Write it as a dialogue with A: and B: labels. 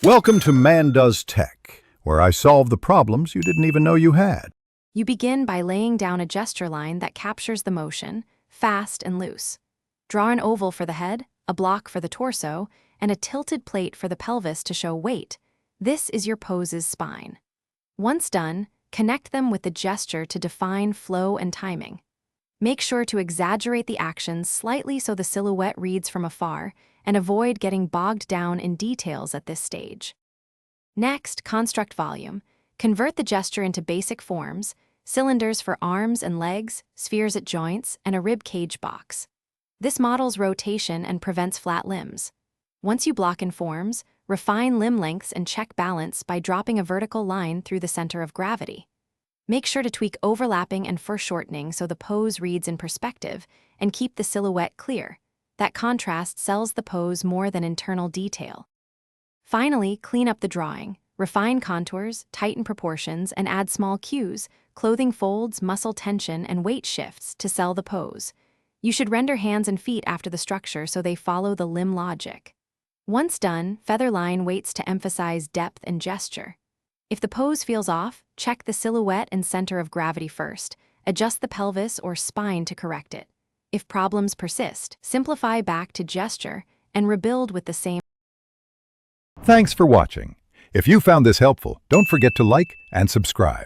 A: Welcome to Man Does Tech, where I solve the problems you didn't even know you had.
B: You begin by laying down a gesture line that captures the motion, fast and loose. Draw an oval for the head, a block for the torso, and a tilted plate for the pelvis to show weight. This is your pose's spine. Once done, connect them with the gesture to define flow and timing. Make sure to exaggerate the actions slightly so the silhouette reads from afar, and avoid getting bogged down in details at this stage. Next, construct volume. Convert the gesture into basic forms: cylinders for arms and legs, spheres at joints, and a rib cage box. This models rotation and prevents flat limbs. Once you block in forms, refine limb lengths and check balance by dropping a vertical line through the center of gravity. Make sure to tweak overlapping and foreshortening so the pose reads in perspective, and keep the silhouette clear. That contrast sells the pose more than internal detail. Finally, clean up the drawing. Refine contours, tighten proportions, and add small cues, clothing folds, muscle tension, and weight shifts to sell the pose. You should render hands and feet after the structure so they follow the limb logic. Once done, feather line weights to emphasize depth and gesture. If the pose feels off, check the silhouette and center of gravity first. Adjust the pelvis or spine to correct it. If problems persist, simplify back to gesture and rebuild with the same.
A: Thanks for watching. If you found this helpful, don't forget to like and subscribe.